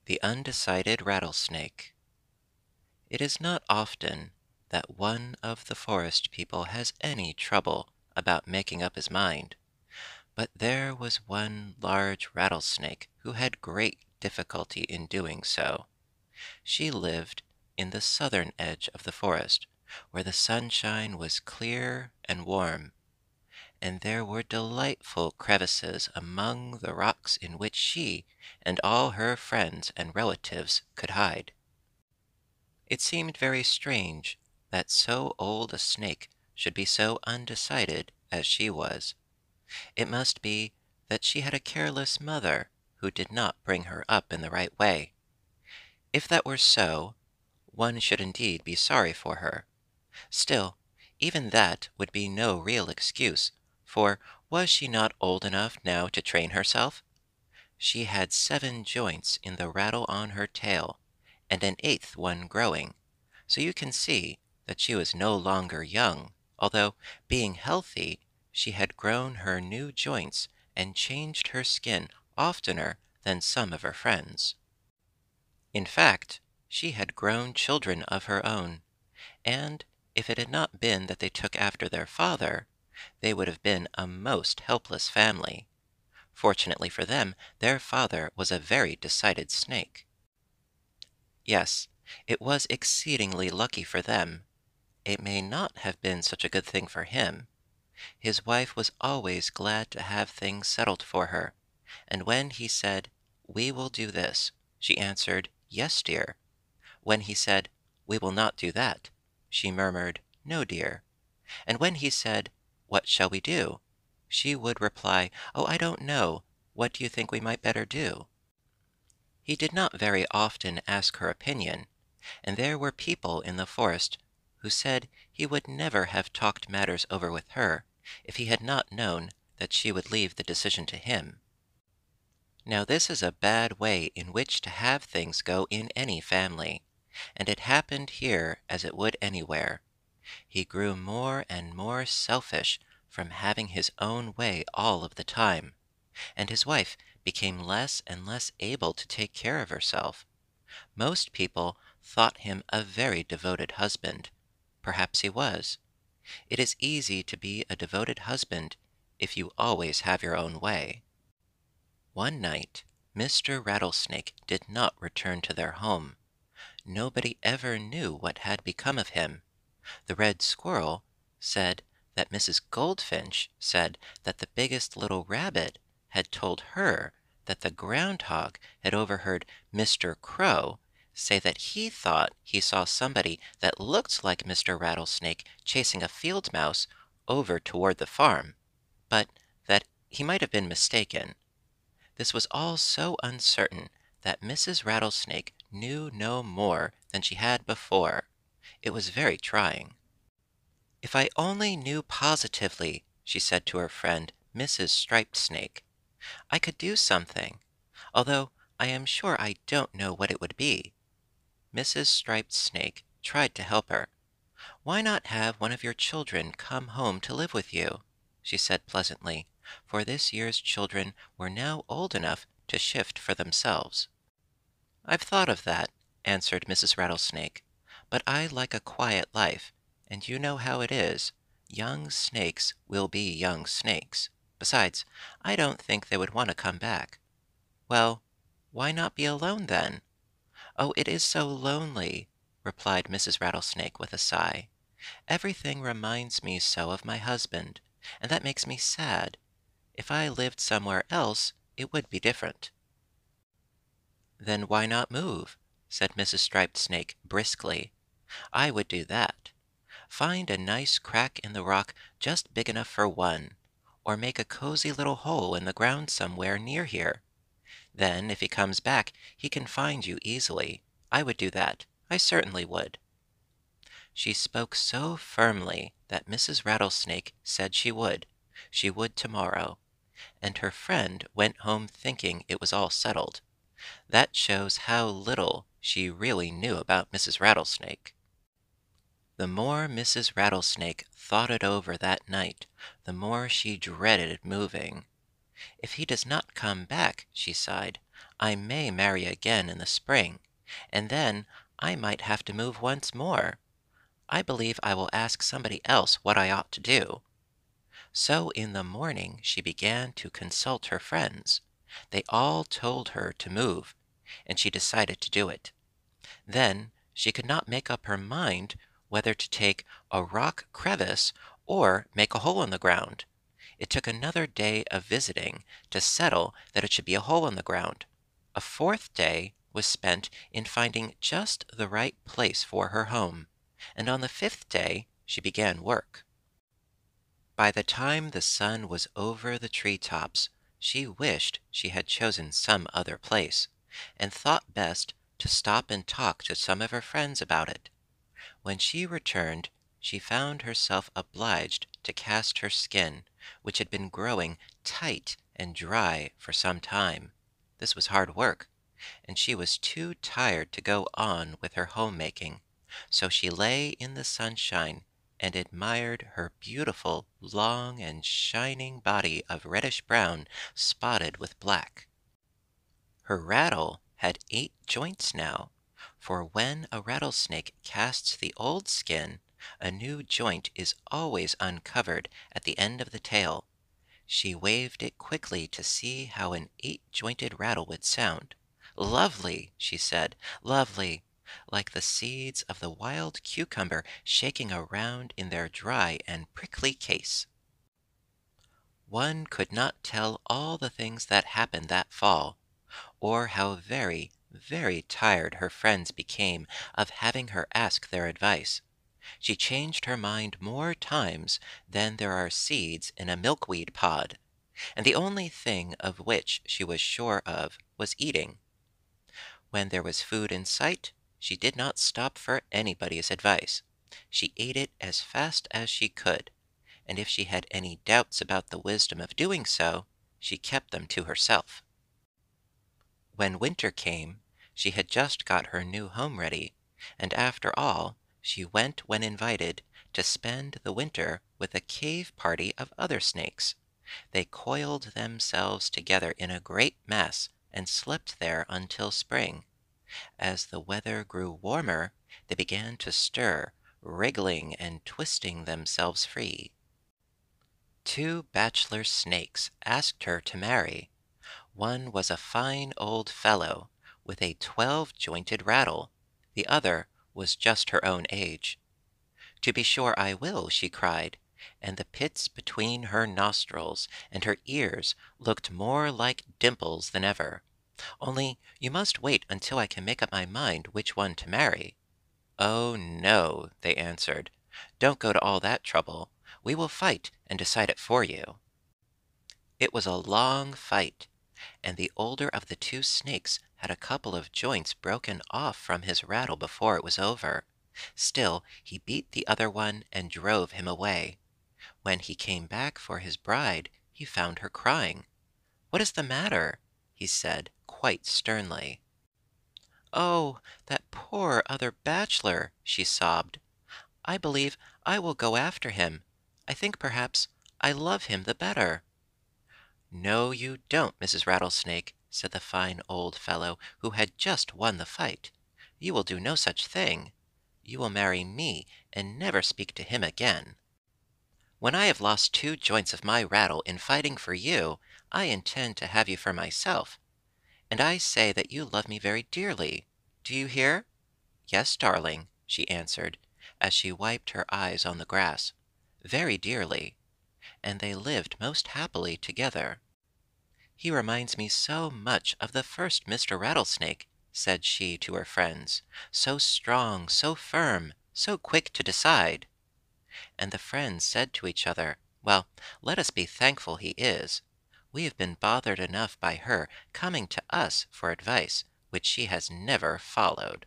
The Undecided Rattlesnake. It is not often that one of the forest people has any trouble about making up his mind, but there was one large rattlesnake who had great difficulty in doing so. She lived in the southern edge of the forest, where the sunshine was clear and warm, and there were delightful crevices among the rocks in which she and all her friends and relatives could hide. It seemed very strange that so old a snake should be so undecided as she was. It must be that she had a careless mother who did not bring her up in the right way. If that were so, one should indeed be sorry for her. Still, even that would be no real excuse, for was she not old enough now to train herself? She had 7 joints in the rattle on her tail, and an 8th one growing, so you can see that she was no longer young, although, being healthy, she had grown her new joints and changed her skin oftener than some of her friends. In fact, she had grown children of her own, and if it had not been that they took after their father, they would have been a most helpless family. Fortunately for them, their father was a very decided snake. Yes, it was exceedingly lucky for them. It may not have been such a good thing for him. His wife was always glad to have things settled for her, and when he said, "We will do this," she answered, "Yes, dear." When he said, "We will not do that," she murmured, "No, dear." And when he said, "What shall we do?" she would reply, "Oh, I don't know. What do you think we might better do?" He did not very often ask her opinion, and there were people in the forest who said he would never have talked matters over with her if he had not known that she would leave the decision to him. Now this is a bad way in which to have things go in any family, and it happened here as it would anywhere. He grew more and more selfish from having his own way all of the time, and his wife became less and less able to take care of herself. Most people thought him a very devoted husband. Perhaps he was. It is easy to be a devoted husband if you always have your own way. One night, Mr. Rattlesnake did not return to their home. Nobody ever knew what had become of him. The red squirrel said that Mrs. Goldfinch said that the biggest little rabbit had told her that the groundhog had overheard Mr. Crow say that he thought he saw somebody that looked like Mr. Rattlesnake chasing a field mouse over toward the farm, but that he might have been mistaken. This was all so uncertain that Mrs. Rattlesnake knew no more than she had before. It was very trying. "If I only knew positively," she said to her friend, Mrs. Striped Snake, "I could do something, although I am sure I don't know what it would be." Mrs. Striped Snake tried to help her. "Why not have one of your children come home to live with you?" she said pleasantly, for this year's children were now old enough to shift for themselves. "I've thought of that," answered Mrs. Rattlesnake, "but I like a quiet life, and you know how it is. Young snakes will be young snakes. Besides, I don't think they would want to come back." "Well, why not be alone then?" "Oh, it is so lonely," replied Mrs. Rattlesnake with a sigh. "Everything reminds me so of my husband, and that makes me sad. If I lived somewhere else, it would be different." "Then why not move?" said Mrs. Striped Snake briskly. "I would do that. Find a nice crack in the rock just big enough for one, or make a cozy little hole in the ground somewhere near here. Then if he comes back, he can find you easily. I would do that. I certainly would." She spoke so firmly that Mrs. Rattlesnake said she would. She would tomorrow. And her friend went home thinking it was all settled. That shows how little she really knew about Mrs. Rattlesnake. The more Mrs. Rattlesnake thought it over that night, the more she dreaded moving. "If he does not come back," she sighed, I may marry again in the spring, and then I might have to move once more. I believe I will ask somebody else what I ought to do." So in the morning she began to consult her friends. They all told her to move, and she decided to do it. Then she could not make up her mind whether to take a rock crevice or make a hole in the ground. It took another day of visiting to settle that it should be a hole in the ground. A fourth day was spent in finding just the right place for her home, and on the fifth day she began work. By the time the sun was over the tree tops, she wished she had chosen some other place, and thought best to stop and talk to some of her friends about it. When she returned, she found herself obliged to cast her skin, which had been growing tight and dry for some time. This was hard work, and she was too tired to go on with her homemaking, so she lay in the sunshine and admired her beautiful, long and shining body of reddish brown spotted with black. Her rattle had 8 joints now, for when a rattlesnake casts the old skin, a new joint is always uncovered at the end of the tail. She waved it quickly to see how an 8-jointed rattle would sound. "Lovely," she said, "lovely, like the seeds of the wild cucumber shaking around in their dry and prickly case." One could not tell all the things that happened that fall, or how very, very tired her friends became of having her ask their advice. She changed her mind more times than there are seeds in a milkweed pod, and the only thing of which she was sure of was eating. When there was food in sight, she did not stop for anybody's advice. She ate it as fast as she could, and if she had any doubts about the wisdom of doing so, she kept them to herself. When winter came, she had just got her new home ready, and after all, she went when invited to spend the winter with a cave party of other snakes. They coiled themselves together in a great mass and slept there until spring. As the weather grew warmer, they began to stir, wriggling and twisting themselves free. 2 bachelor snakes asked her to marry. One was a fine old fellow with a 12-jointed rattle. The other was just her own age. "To be sure I will," she cried, and the pits between her nostrils and her ears looked more like dimples than ever. "Only you must wait until I can make up my mind which one to marry." "Oh, no," they answered. "Don't go to all that trouble. We will fight and decide it for you." It was a long fight, and the older of the 2 snakes had a couple of joints broken off from his rattle before it was over. Still he beat the other one and drove him away. When he came back for his bride, he found her crying. "What is the matter?" he said, quite sternly. "Oh, that poor other bachelor!" she sobbed. "I believe I will go after him. I think perhaps I love him the better." "No, you don't, Mrs. Rattlesnake," said the fine old fellow who had just won the fight. "You will do no such thing. You will marry me and never speak to him again. When I have lost 2 joints of my rattle in fighting for you, I intend to have you for myself. And I say that you love me very dearly. Do you hear?" "Yes, darling," she answered, as she wiped her eyes on the grass. "Very dearly." And they lived most happily together. "He reminds me so much of the first Mr. Rattlesnake," said she to her friends. "So strong, so firm, so quick to decide." And the friends said to each other, "Well, let us be thankful he is. We have been bothered enough by her coming to us for advice, which she has never followed."